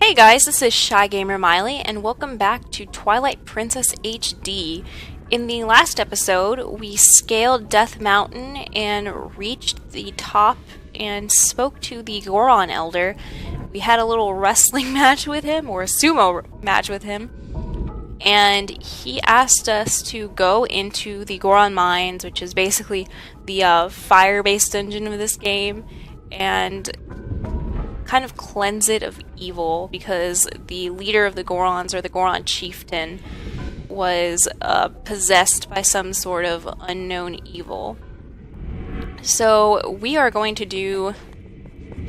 Hey guys, this is ShyGamerMaile, and welcome back to Twilight Princess HD. In the last episode, we scaled Death Mountain and reached the top and spoke to the Goron Elder. We had a little wrestling match with him, or a sumo match with him, and he asked us to go into the Goron Mines, which is basically the fire-based dungeon of this game, and kind of cleanse it of evil, because the leader of the Gorons, or the Goron chieftain, was possessed by some sort of unknown evil. So we are going to do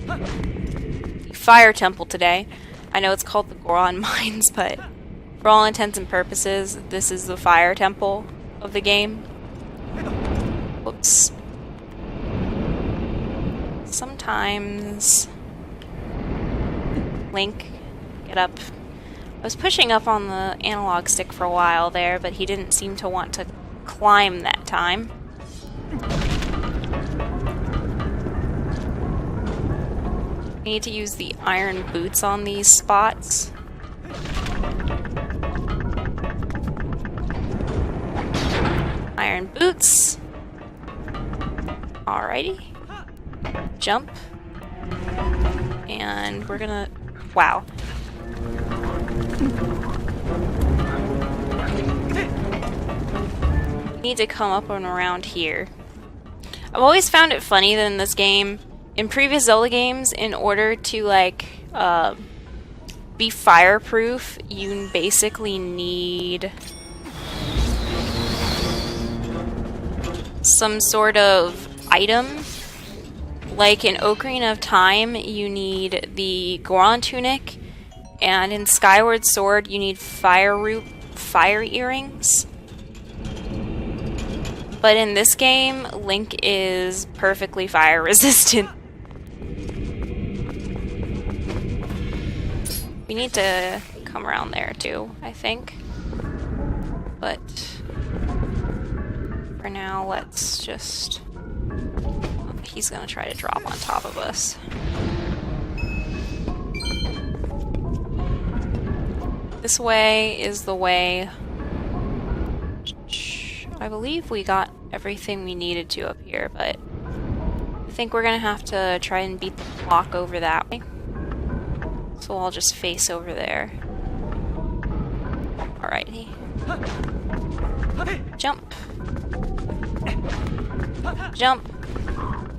the fire temple today. I know it's called the Goron Mines, but for all intents and purposes, this is the fire temple of the game. Whoops. Sometimes... Link, get up. I was pushing up on the analog stick for a while there, but he didn't seem to want to climb that time. I need to use the iron boots on these spots. Iron boots. Alrighty. Jump. And we're gonna... Wow. We need to come up and around here. I've always found it funny that in this game, in previous Zelda games, in order to like be fireproof, you basically need some sort of item. Like in Ocarina of Time, you need the Goron tunic, and in Skyward Sword, you need fire earrings. But in this game, Link is perfectly fire resistant. We need to come around there too, I think. But for now, let's just... He's gonna try to drop on top of us. This way is the way. I believe we got everything we needed to up here, but I think we're gonna have to try and beat the block over that way. So I'll just face over there. Alrighty. Jump. Jump.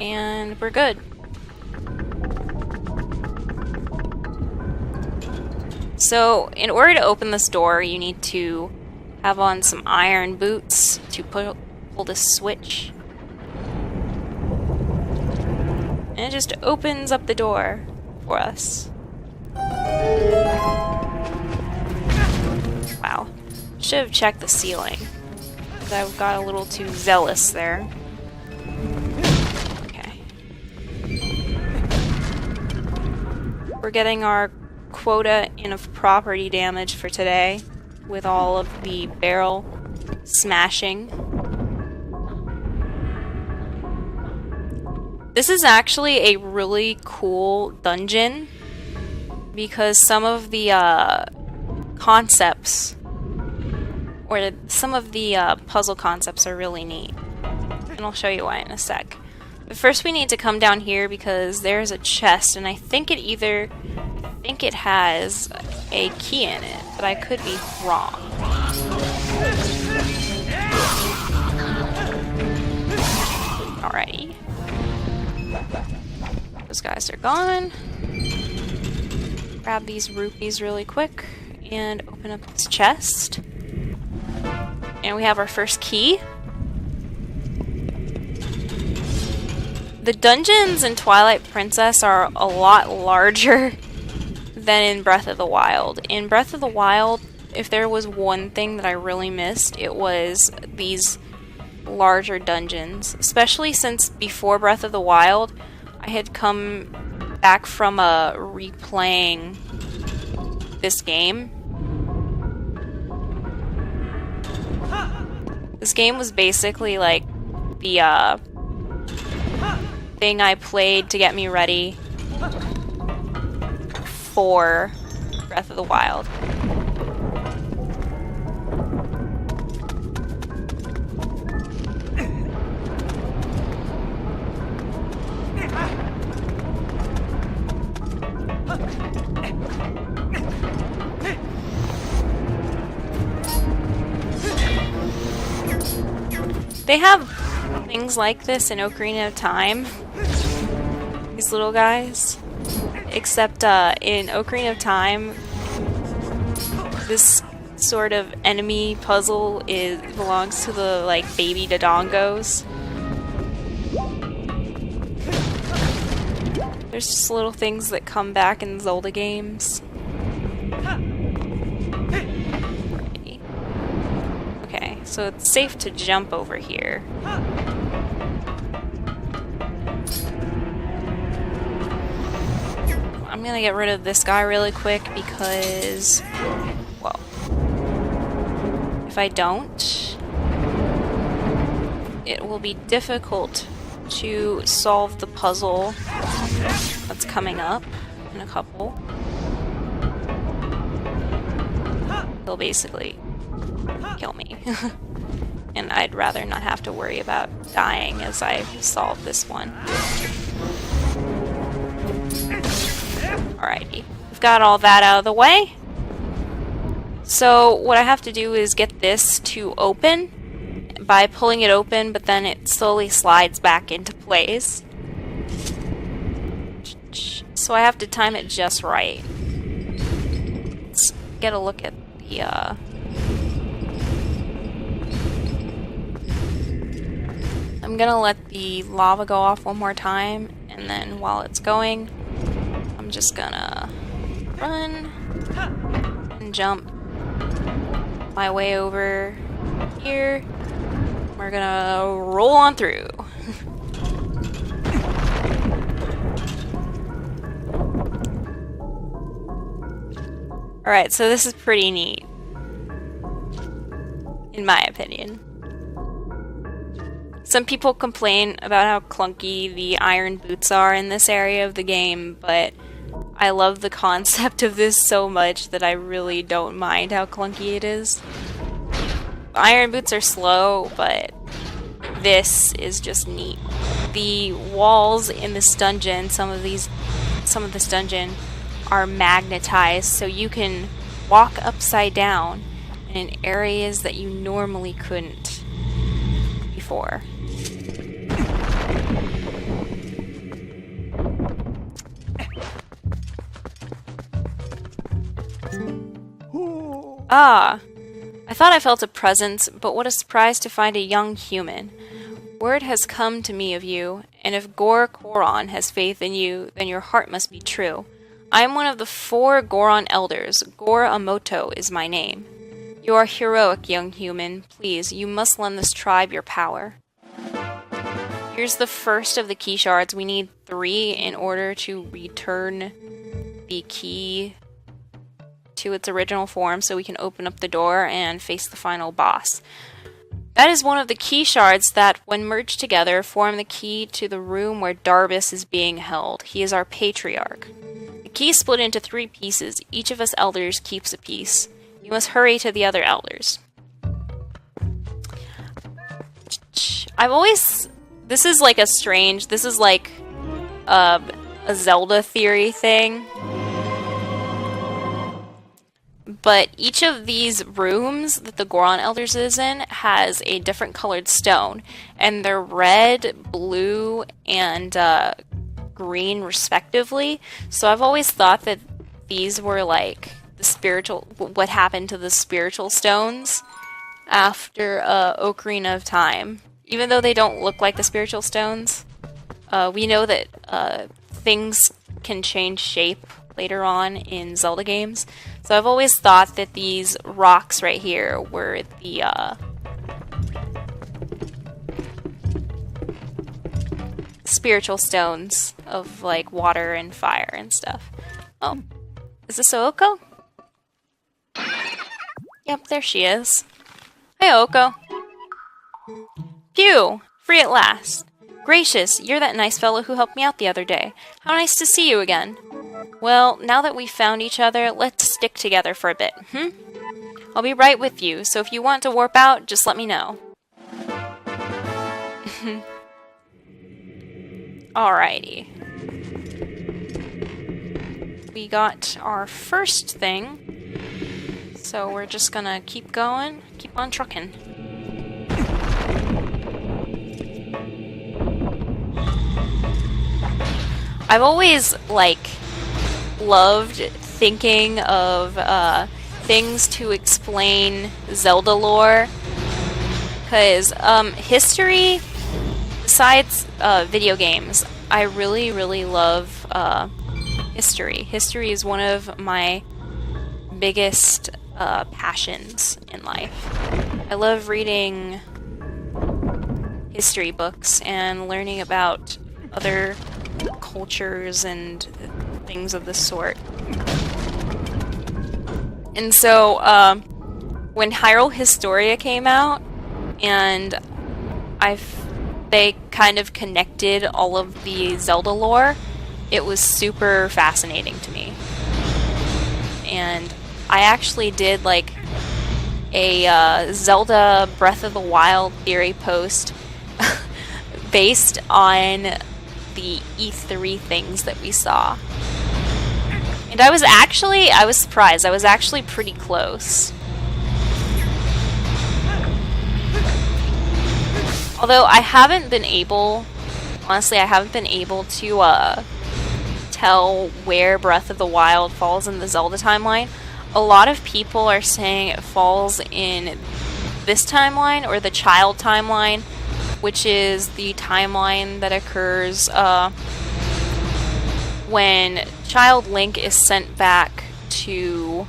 And we're good. So, in order to open this door, you need to have on some iron boots to pull this switch. And it just opens up the door for us. Wow. Should have checked the ceiling, because I got a little too zealous there. We're getting our quota in of property damage for today with all of the barrel smashing. This is actually a really cool dungeon because some of the concepts, or some of the puzzle concepts, are really neat. And I'll show you why in a sec. But first we need to come down here because there's a chest, and I think it has a key in it, but I could be wrong. Alrighty. Those guys are gone. Grab these rupees really quick and open up this chest. And we have our first key. The dungeons in Twilight Princess are a lot larger than in Breath of the Wild. In Breath of the Wild, if there was one thing that I really missed, it was these larger dungeons. Especially since before Breath of the Wild, I had come back from replaying this game. This game was basically like the thing I played to get me ready for Breath of the Wild. They have things like this in Ocarina of Time. These little guys. Except in Ocarina of Time, this sort of enemy puzzle belongs to the like baby Dodongos. There's just little things that come back in Zelda games. Okay, so it's safe to jump over here. I'm gonna get rid of this guy really quick because, well, if I don't, it will be difficult to solve the puzzle that's coming up in a couple. He'll basically kill me. And I'd rather not have to worry about dying as I solve this one. Alrighty, we've got all that out of the way. So what I have to do is get this to open by pulling it open, but then it slowly slides back into place. So I have to time it just right. Let's get a look at the I'm gonna let the lava go off one more time, and then while it's going, I'm just gonna run and jump my way over here. We're gonna roll on through. Alright, so this is pretty neat, in my opinion. Some people complain about how clunky the iron boots are in this area of the game, but I love the concept of this so much that I really don't mind how clunky it is. Iron boots are slow, but this is just neat. The walls in this dungeon, some of this dungeon, are magnetized, so you can walk upside down in areas that you normally couldn't before. Ah, I thought I felt a presence, but what a surprise to find a young human. Word has come to me of you, and if Goron has faith in you, then your heart must be true. I am one of the 4 Goron elders. Goramoto is my name. You are heroic, young human. Please, you must lend this tribe your power. Here's the first of the key shards. We need 3 in order to return the key to its original form so we can open up the door and face the final boss. That is one of the key shards that, when merged together, form the key to the room where Darbus is being held. He is our patriarch. The key is split into 3 pieces. Each of us elders keeps a piece. You must hurry to the other elders. This is like a Zelda theory thing. But each of these rooms that the Goron Elders is in has a different colored stone, and they're red, blue, and green respectively. So I've always thought that these were like the spiritual, what happened to the spiritual stones after Ocarina of Time. Even though they don't look like the spiritual stones, we know that things can change shape later on in Zelda games. So I've always thought that these rocks right here were the spiritual stones of like water and fire and stuff. Oh, is this Oko? Yep, there she is. Hey, Oko. Phew, free at last. Gracious, you're that nice fellow who helped me out the other day. How nice to see you again. Well, now that we've found each other, let's stick together for a bit, I'll be right with you, so if you want to warp out, just let me know. Alrighty. We got our first thing, so we're just gonna keep going, keep on trucking. I've always, like, loved thinking of things to explain Zelda lore, because history, besides video games, I really, really love history. History is one of my biggest passions in life. I love reading history books and learning about other cultures and things of this sort. And so, when Hyrule Historia came out, and they kind of connected all of the Zelda lore, it was super fascinating to me. And I actually did, like, a Zelda Breath of the Wild theory post based on the E3 things that we saw. And I was surprised. I was actually pretty close. Although I haven't been able to tell where Breath of the Wild falls in the Zelda timeline. A lot of people are saying it falls in this timeline, or the child timeline, which is the timeline that occurs when Child Link is sent back in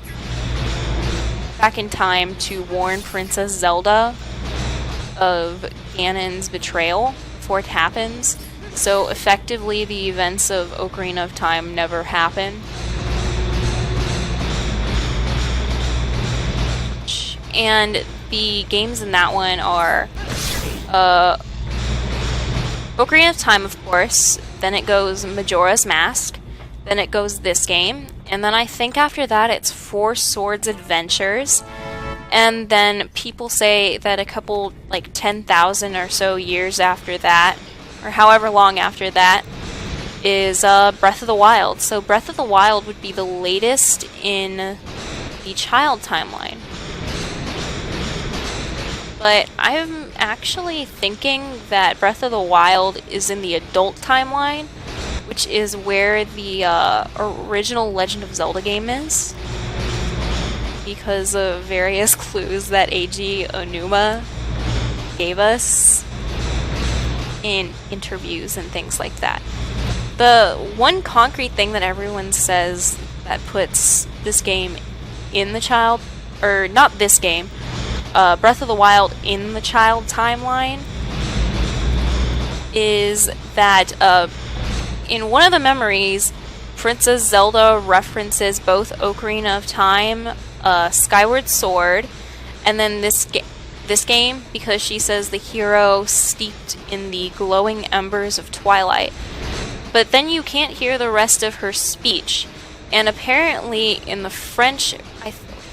time to warn Princess Zelda of Ganon's betrayal before it happens. So effectively the events of Ocarina of Time never happen. And the games in that one are Ocarina of Time, of course, then it goes Majora's Mask, then it goes this game, and then I think after that it's Four Swords Adventures, and then people say that a couple, like 10,000 or so years after that, or however long after that, is Breath of the Wild. So Breath of the Wild would be the latest in the child timeline. But I'm actually thinking that Breath of the Wild is in the adult timeline, which is where the original Legend of Zelda game is, because of various clues that Eiji Onuma gave us in interviews and things like that. The one concrete thing that everyone says that puts this game in the child, or not this game, Breath of the Wild in the child timeline, is that in one of the memories, Princess Zelda references both Ocarina of Time, Skyward Sword, and then this game, because she says the hero steeped in the glowing embers of Twilight. But then you can't hear the rest of her speech, and apparently in the French,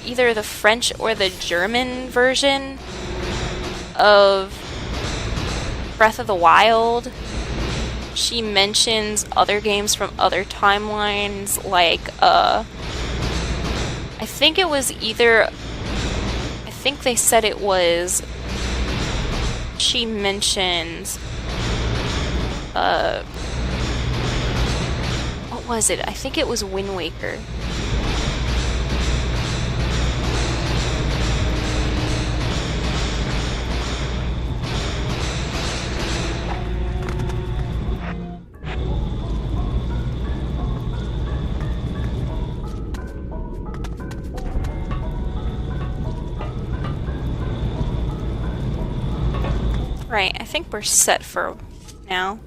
either the French or the German version of Breath of the Wild, she mentions other games from other timelines, like, I think they said it was, she mentions, what was it? I think it was Wind Waker. Right, I think we're set for now.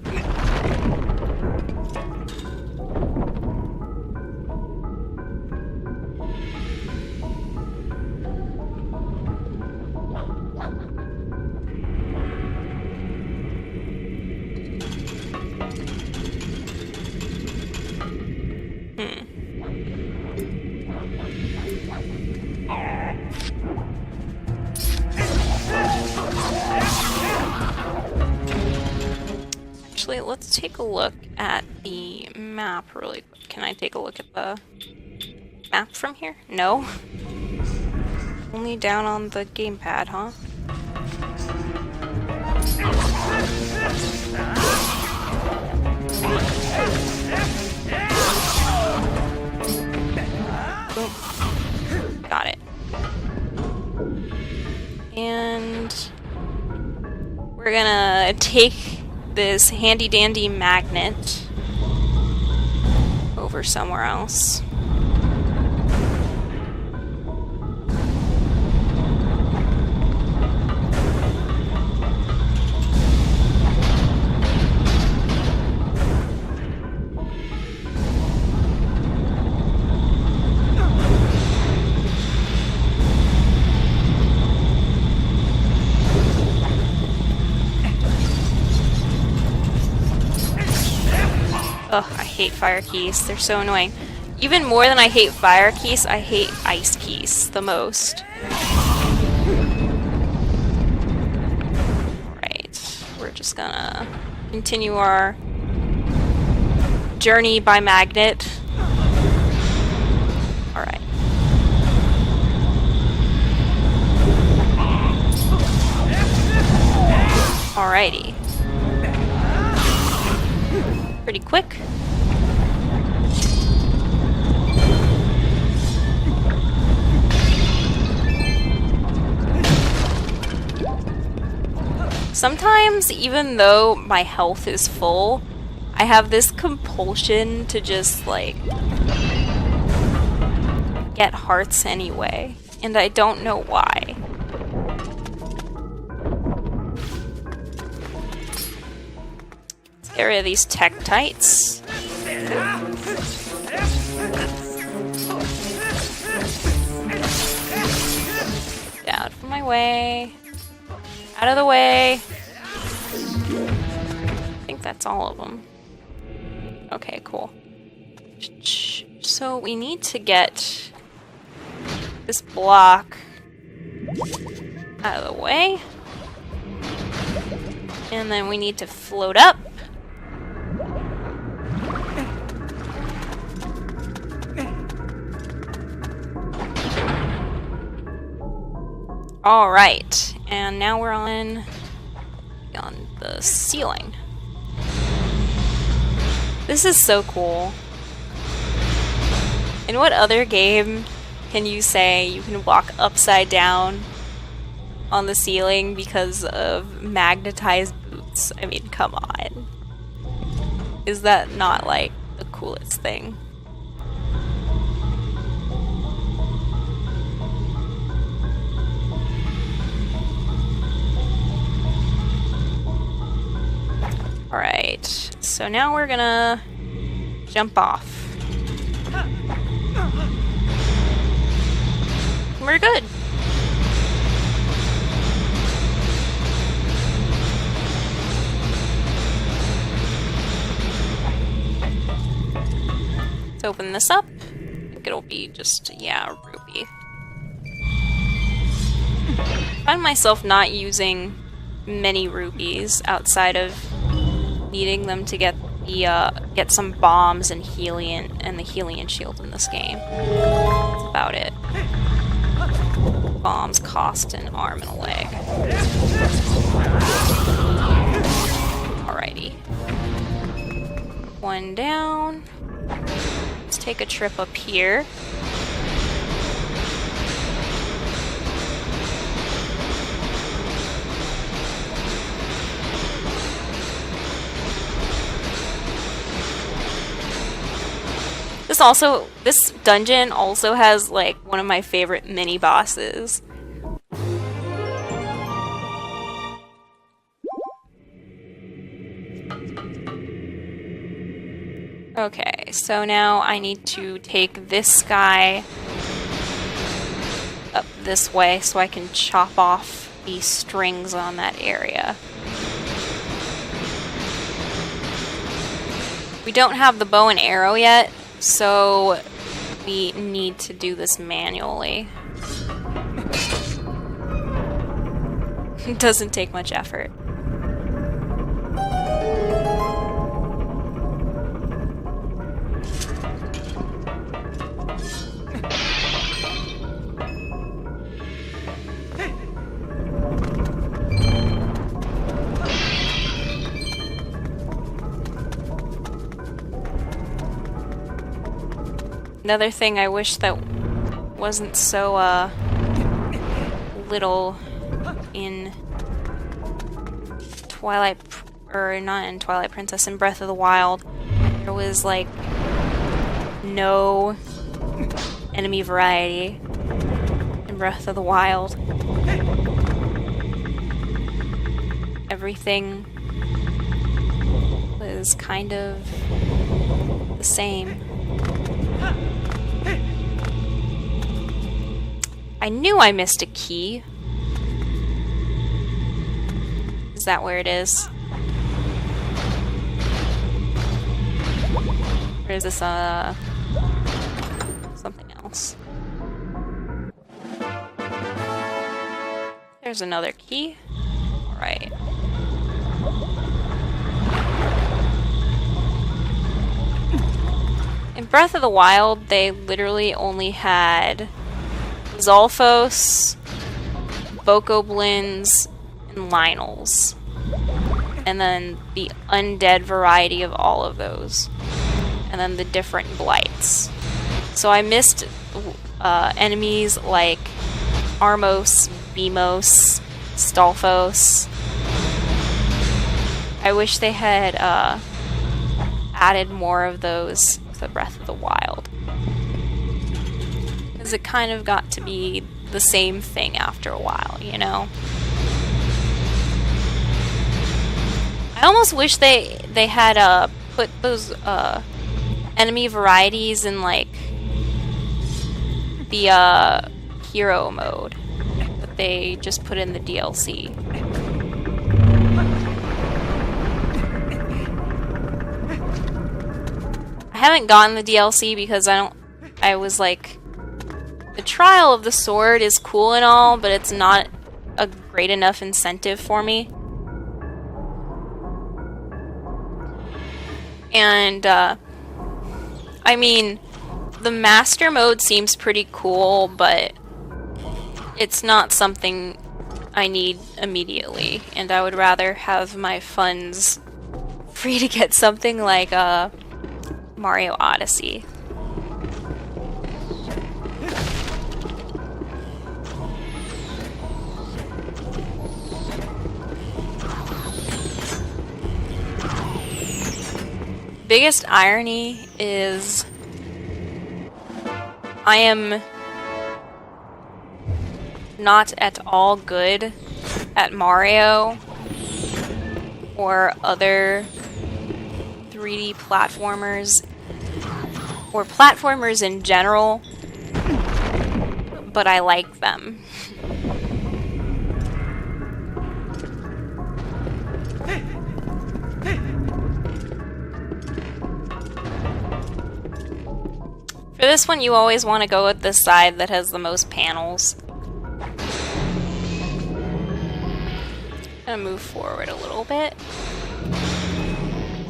Actually, let's take a look at the map really quick. Can I take a look at the map from here? No? Only down on the gamepad, huh? Boom. Got it. And we're gonna take this handy dandy magnet over somewhere else. Ugh, I hate fire keys. They're so annoying. Even more than I hate fire keys, I hate ice keys the most. Alright, we're just gonna continue our journey by magnet. Alright. Alrighty. Pretty quick. Sometimes, even though my health is full, I have this compulsion to just, like, get hearts anyway, and I don't know why. Get rid of these Tektites. Get out of my way. Out of the way. I think that's all of them. Okay, cool. So we need to get this block out of the way. And then we need to float up. Alright, and now we're on the ceiling. This is so cool. In what other game can you say you can walk upside down on the ceiling because of magnetized boots? I mean, come on. Is that not, like, the coolest thing? Alright, so now we're gonna jump off. We're good. Let's open this up. I think it'll be just, yeah, a rupee. I find myself not using many rupees outside of needing them to get the get some bombs and Helion and the Helion shield in this game. That's about it. Bombs cost an arm and a leg. Alrighty. One down. Let's take a trip up here. This dungeon also has, like, one of my favorite mini bosses. Okay, so now I need to take this guy up this way so I can chop off the strings on that area. We don't have the bow and arrow yet, so we need to do this manually. It doesn't take much effort. Another thing I wish that wasn't so, little in Twilight, or not in Twilight Princess, in Breath of the Wild. There was, like, no enemy variety in Breath of the Wild. Everything was kind of the same. I knew I missed a key. Is that where it is? Or is this, something else? There's another key. Alright. In Breath of the Wild, they literally only had Zolfos, Bokoblins, and Lynels. And then the undead variety of all of those. And then the different blights. So I missed enemies like Armos, Beamos, Stalfos. I wish they had added more of those to Breath of the Wild. Because it kind of got to be the same thing after a while, you know? I almost wish they had put those enemy varieties in, like, the hero mode that they just put in the DLC. I haven't gotten the DLC because I was like, the Trial of the Sword is cool and all, but it's not a great enough incentive for me. And, I mean, the Master Mode seems pretty cool, but it's not something I need immediately, and I would rather have my funds free to get something like, Mario Odyssey. Biggest irony is I am not at all good at Mario or other 3D platformers or platformers in general, but I like them. For this one, you always want to go with the side that has the most panels. I'm gonna move forward a little bit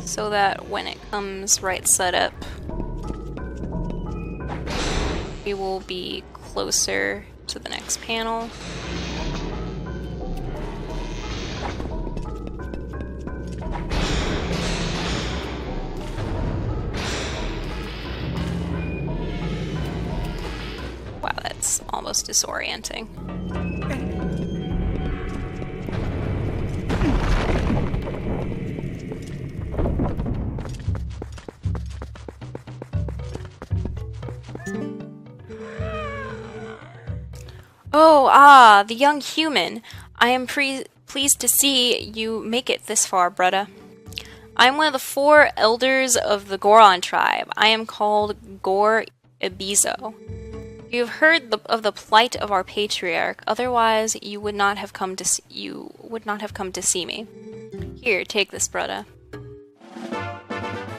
so that when it comes right set up, we will be closer to the next panel. Wow, that's almost disorienting. Oh, the young human. I am pleased to see you make it this far, brudda. I am one of the 4 elders of the Goron tribe. I am called Gor Ibizo. You have heard of the plight of our patriarch. Otherwise, you would not have come to see me. Here, take this, brudda.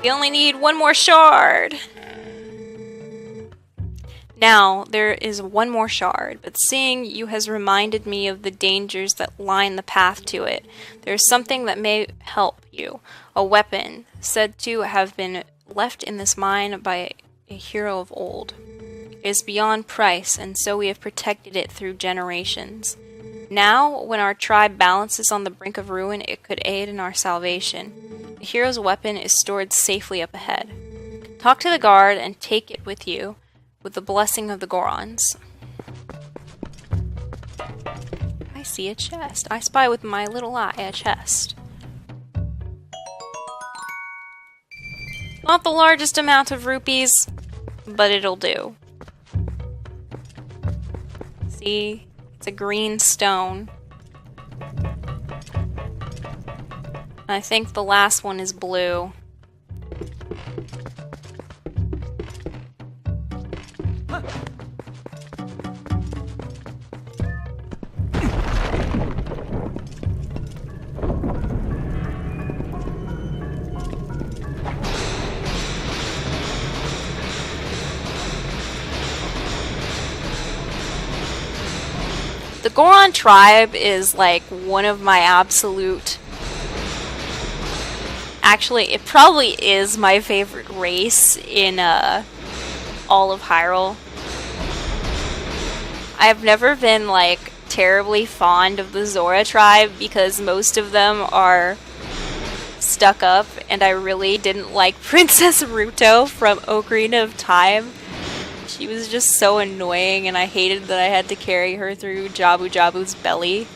We only need 1 more shard. Now, there is 1 more shard, but seeing you has reminded me of the dangers that line the path to it. There is something that may help you. A weapon, said to have been left in this mine by a hero of old. It is beyond price, and so we have protected it through generations. Now, when our tribe balances on the brink of ruin, it could aid in our salvation. The hero's weapon is stored safely up ahead. Talk to the guard and take it with you, with the blessing of the Gorons. I see a chest. I spy with my little eye a chest. Not the largest amount of rupees, but it'll do. See? It's a green stone. I think the last one is blue. The Goron tribe is like one of my absolute... Actually, it probably is my favorite race in all of Hyrule. I've never been like terribly fond of the Zora tribe because most of them are stuck up, and I really didn't like Princess Ruto from Ocarina of Time. She was just so annoying, and I hated that I had to carry her through Jabu Jabu's belly.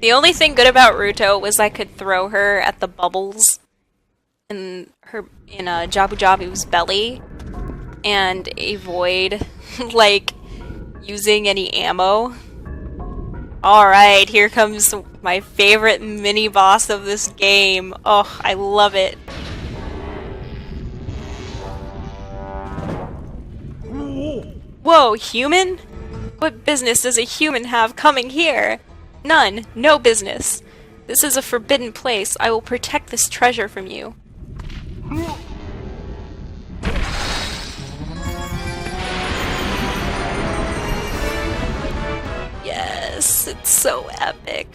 The only thing good about Ruto was I could throw her at the bubbles in Jabu Jabu's belly and avoid like using any ammo. Alright, here comes my favorite mini boss of this game. Oh, I love it. Whoa, human? What business does a human have coming here? None. No business. This is a forbidden place. I will protect this treasure from you. Yes, it's so epic.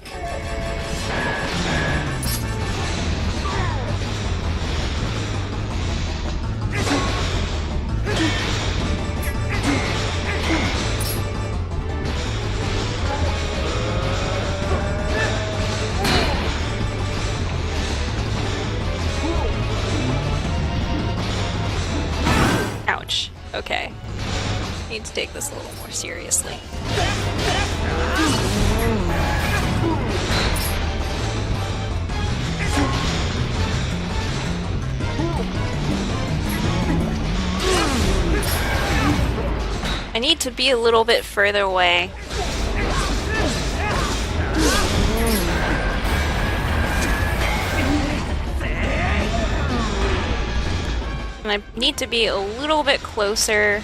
Ouch. Okay. Need to take this a little more seriously. I need to be a little bit further away. And I need to be a little bit closer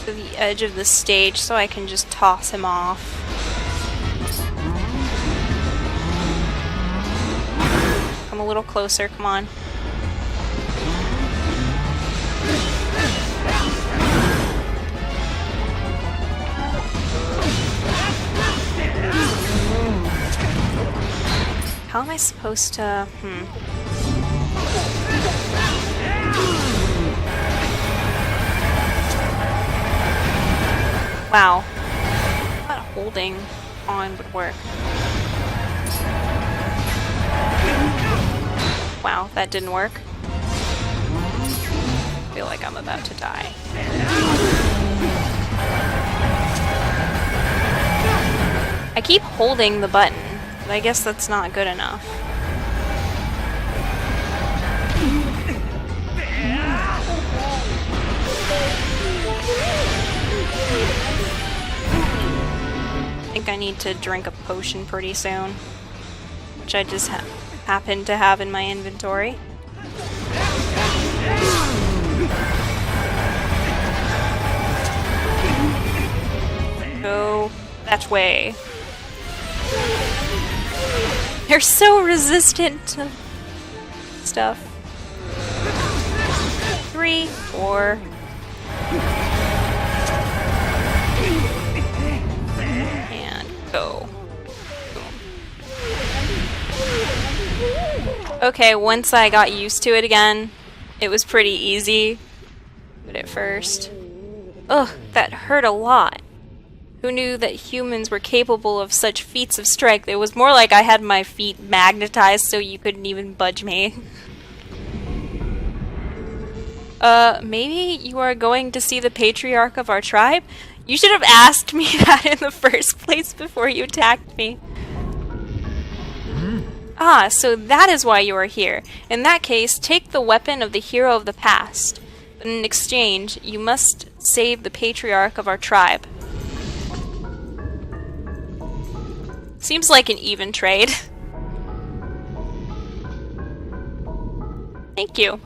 to the edge of the stage so I can just toss him off. Come a little closer, come on. How am I supposed to... Wow. I thought holding on would work. Wow, that didn't work. I feel like I'm about to die. I keep holding the button, but I guess that's not good enough. I think I need to drink a potion pretty soon, which I just happen to have in my inventory. Go that way. They're so resistant to stuff. 3, 4. And go. Boom. Okay, once I got used to it again, it was pretty easy. But at first... Ugh, that hurt a lot. Who knew that humans were capable of such feats of strength? It was more like I had my feet magnetized so you couldn't even budge me. Maybe you are going to see the patriarch of our tribe? You should have asked me that in the first place before you attacked me. Ah, so that is why you are here. In that case, take the weapon of the hero of the past. But in exchange, you must save the patriarch of our tribe. Seems like an even trade. Thank you.